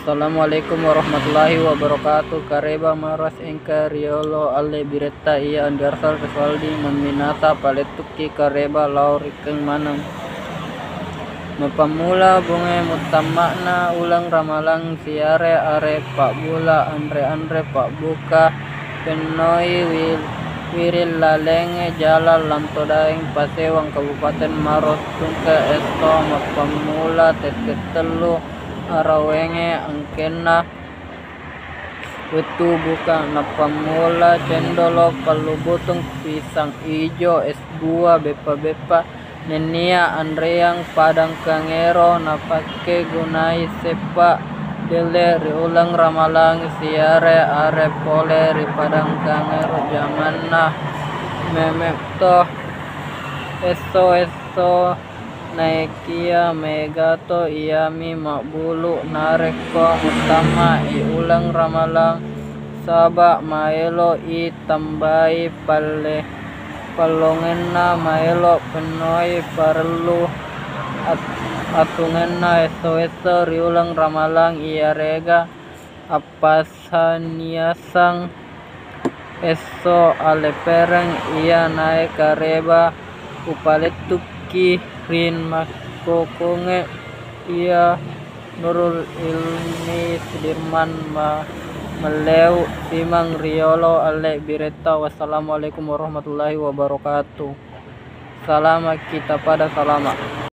Assalamualaikum warahmatullahi wabarakatuh. Kareba maras engka riolo alle biretta ia andarsal kesualdi meminata paletuki kareba laurikeng manang mapamula bunge mutamakna ulang ramalang siare are pak bula andre pak buka penoi wiril lalenge jalal lamtodaeng pasewang kabupaten Maros tungka esto mapamula tetetelu arawenge angkena wetu buka napamula cendolo palubutung pisang ijo es2 bepa nenia andreang padang kangero napake gunai sepa dele riulang ramalang siare are pole ri padang kangero jamanna memekto eso naikia megato iami makbulu nareko utama ulang ramalang saba maelo i tambai palle palongenna maelo penoi perlu atungenna eso riulang ramalang iarega apasaniasang eso alepereng ia naik kareba upaletuki rin makokonge ia Nurul Ilmi Sudirman Meleu Timang Riolo Ale Bireta. Wassalamualaikum warahmatullahi wabarakatuh. Salama kita pada salama.